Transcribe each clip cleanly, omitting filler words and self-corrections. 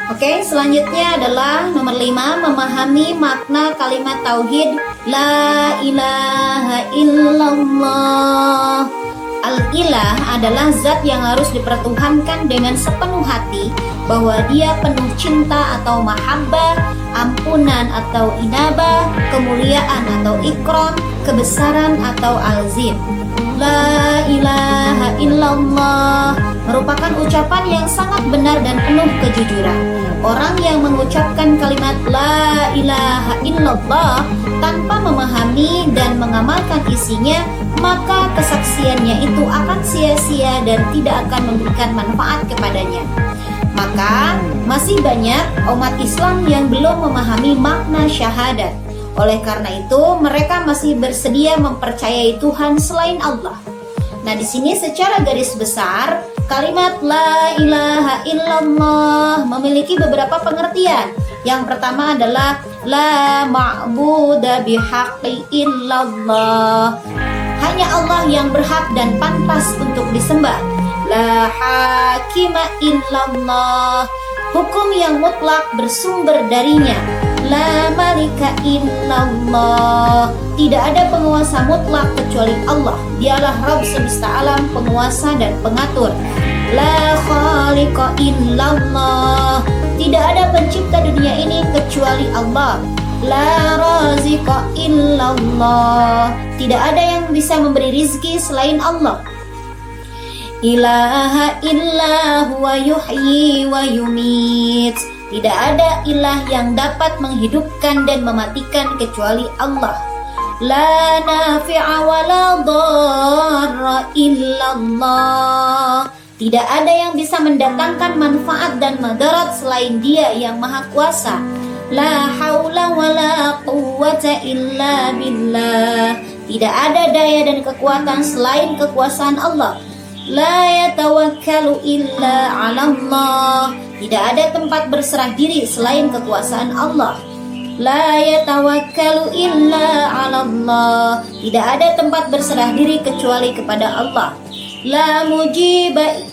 Oke, selanjutnya adalah nomor 5, memahami makna kalimat tauhid la ilaha illallah. Al-ilah adalah zat yang harus dipertuhankan dengan sepenuh hati, bahwa dia penuh cinta atau mahabbah, ampunan atau inabah, kemuliaan atau ikram, kebesaran atau alzim. La ilaha illallah merupakan ucapan yang sangat benar dan penuh kejujuran. Orang yang mengucapkan kalimat la ilaha illallah tanpa memahami dan mengamalkan isinya, maka kesaksiannya itu akan sia-sia dan tidak akan memberikan manfaat kepadanya. Maka masih banyak umat Islam yang belum memahami makna syahadat. Oleh karena itu, mereka masih bersedia mempercayai Tuhan selain Allah. Nah, di sini secara garis besar, kalimat la ilaha illallah memiliki beberapa pengertian. Yang pertama adalah la ma'buda bihaqqi illallah. Hanya Allah yang berhak dan pantas untuk disembah. La hakima illallah. Hukum yang mutlak bersumber darinya. La malika illallah. Tidak ada penguasa mutlak kecuali Allah. Dialah Rabb semesta alam, penguasa dan pengatur. La khaliqa illallah. Tidak ada pencipta dunia ini kecuali Allah. La raziqa illallah. Tidak ada yang bisa memberi rizki selain Allah. Ilaha illa huwa yuhyi wa yumit. Tidak ada ilah yang dapat menghidupkan dan mematikan kecuali Allah. La nafi'a wa la dharra illallah. Tidak ada yang bisa mendatangkan manfaat dan madarat selain Dia yang Maha Kuasa. La haula wa la quwwata illa billah. Tidak ada daya dan kekuatan selain kekuasaan Allah. La yatawakkalu illa 'ala Allah. Tidak ada tempat berserah diri selain kekuasaan Allah. La yatawakkalu illa 'ala Allah. Tidak ada tempat berserah diri kecuali kepada Allah. La mujibat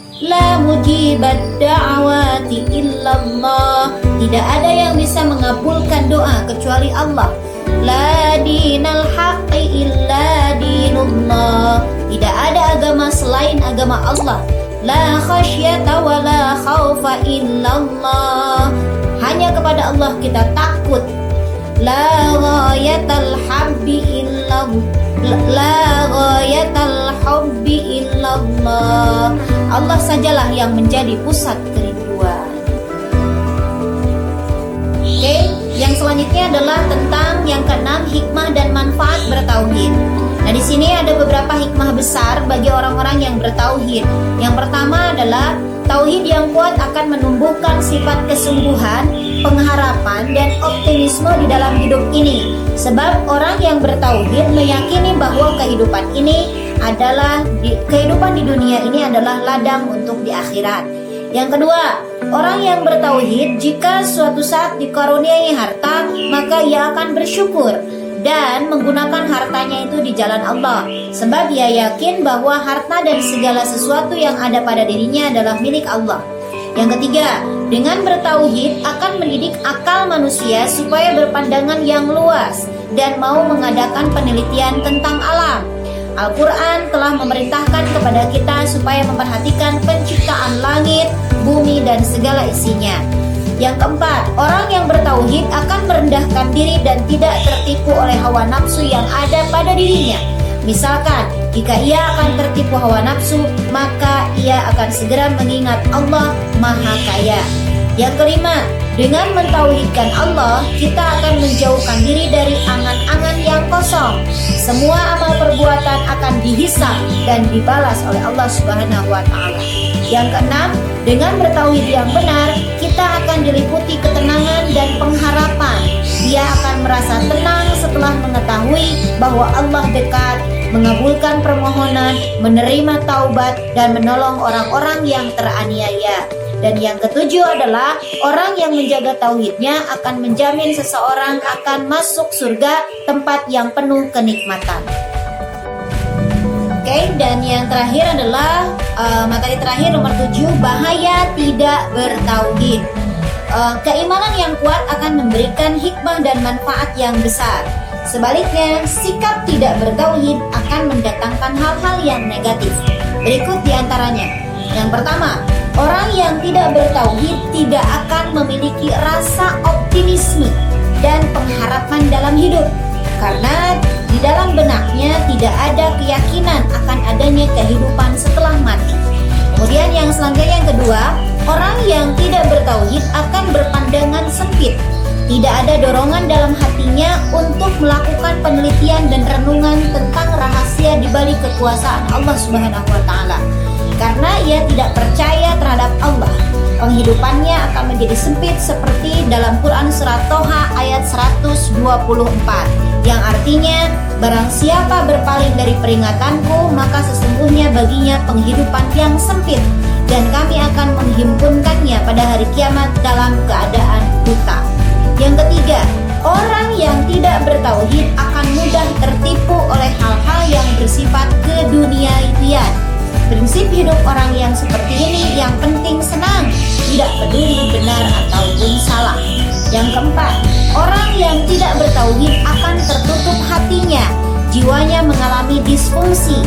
da'awati illallah. Tidak ada yang bisa mengabulkan doa kecuali Allah. La dinal haqqi illa dinullah. Tidak ada agama selain agama Allah. La khasyata wa la khaufa illallah. Hanya kepada Allah kita takut. La ghayatal habbi illallah. La ghayatal hubbi illallah. Allah sajalah yang menjadi pusat kerinduan. Oke, yang selanjutnya adalah tentang yang keenam, hikmah dan manfaat bertauhid. Nah, di sini ada beberapa hikmah besar bagi orang-orang yang bertauhid. Yang pertama adalah tauhid yang kuat akan menumbuhkan sifat kesungguhan, pengharapan, dan optimisme di dalam hidup ini. Sebab orang yang bertauhid meyakini bahwa kehidupan di dunia ini adalah ladang untuk di akhirat. Yang kedua, orang yang bertauhid jika suatu saat dikaruniai harta, maka ia akan bersyukur dan menggunakan hartanya itu di jalan Allah, sebab ia yakin bahwa harta dan segala sesuatu yang ada pada dirinya adalah milik Allah. Yang ketiga, dengan bertauhid akan mendidik akal manusia supaya berpandangan yang luas dan mau mengadakan penelitian tentang alam. Al-Quran telah memerintahkan kepada kita supaya memperhatikan penciptaan langit, bumi, dan segala isinya. Yang keempat, orang yang bertauhid akan merendahkan diri dan tidak tertipu oleh hawa nafsu yang ada pada dirinya. Misalkan, jika ia akan tertipu hawa nafsu, maka ia akan segera mengingat Allah Maha Kaya. Yang kelima, dengan mentauhidkan Allah, kita akan menjauhkan diri dari angan-angan yang kosong. Semua amal perbuatan akan dihisab dan dibalas oleh Allah Subhanahu wa Ta'ala. Yang keenam, dengan bertauhid yang benar, kita akan diliputi ketenangan dan pengharapan. Ia akan merasa tenang setelah mengetahui bahwa Allah dekat, mengabulkan permohonan, menerima taubat, dan menolong orang-orang yang teraniaya. Dan yang ketujuh adalah orang yang menjaga tauhidnya akan menjamin seseorang akan masuk surga, tempat yang penuh kenikmatan. Oke, dan yang terakhir adalah materi terakhir nomor 7, bahaya tidak bertauhid. keimanan yang kuat akan memberikan hikmah dan manfaat yang besar. Sebaliknya, sikap tidak bertauhid akan mendatangkan hal-hal yang negatif. Berikut diantaranya. Yang pertama, orang yang tidak bertauhid tidak akan memiliki rasa optimisme dan pengharapan dalam hidup, karena di dalam benaknya tidak ada keyakinan akan adanya kehidupan setelah mati. Kemudian yang selanjutnya, yang kedua, orang yang tidak bertauhid akan berpandangan sempit. Tidak ada dorongan dalam hatinya untuk melakukan penelitian dan renungan tentang rahasia di balik kekuasaan Allah Subhanahu wa taala. Karena ia tidak percaya terhadap Allah, penghidupannya akan menjadi sempit seperti dalam Quran Surat Toha ayat 124, yang artinya, barang siapa berpaling dari peringatanku, maka sesungguhnya baginya penghidupan yang sempit, dan kami akan menghimpunkannya pada hari kiamat dalam keadaan buta. Yang ketiga, orang yang tidak bertauhid akan mudah tertipu oleh hal-hal yang bersifat keduniaian. Prinsip hidup orang yang seperti ini yang penting senang, tidak peduli benar ataupun salah. Yang keempat, orang yang tidak bertauhid akan tertutup hatinya, jiwanya mengalami disfungsi.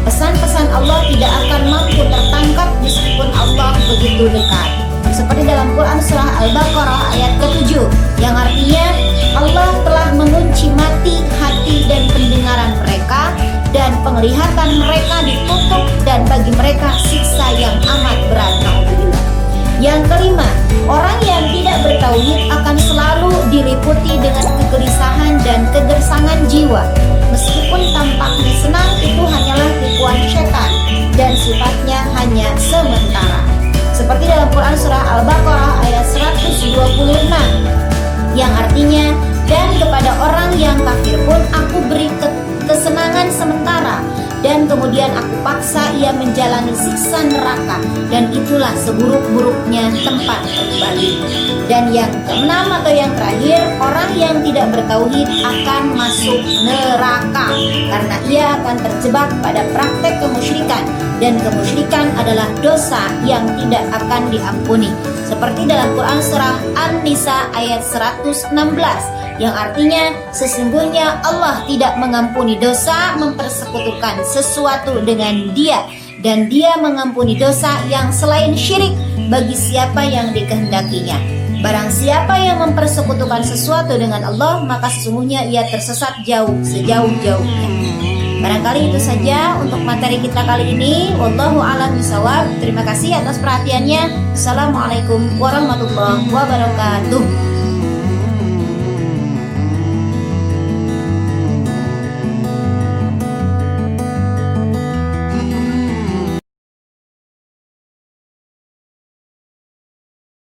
Pesan-pesan Allah tidak akan mampu tertangkap meskipun Allah begitu dekat. Seperti dalam Quran Surah Al-Baqarah ayat ke-7, yang artinya Allah telah mengunci mati hati dan pendengaran mereka, dan penglihatan mereka ditutup, dan bagi mereka siksa yang amat berat. Alhamdulillah. Yang kelima, orang yang tidak bertauhid akan selalu diliputi dengan kegelisahan dan kegersangan jiwa. Meskipun tampaknya senang, itu hanyalah tipuan setan dan sifatnya hanya sementara. Seperti dalam Quran Surah Al-Baqarah ayat 126, yang artinya, dan kepada orang yang kafir pun aku beri kesenangan sementara, dan kemudian aku paksa ia menjalani siksa neraka, dan itulah seburuk-buruknya tempat kembali. Dan yang keenam atau yang terakhir, orang yang tidak bertauhid akan masuk neraka, karena ia akan terjebak pada praktek kemusyrikan, dan kemusyrikan adalah dosa yang tidak akan diampuni. Seperti dalam Quran Surah An-Nisa ayat 116, yang artinya, sesungguhnya Allah tidak mengampuni dosa mempersekutukan sesuatu dengan Dia, dan Dia mengampuni dosa yang selain syirik bagi siapa yang dikehendakinya. Barang siapa yang mempersekutukan sesuatu dengan Allah, maka sesungguhnya ia tersesat sejauh-jauhnya. Barangkali itu saja untuk materi kita kali ini. Wallahu a'lam bishawab. Terima kasih atas perhatiannya. Assalamualaikum warahmatullahi wabarakatuh.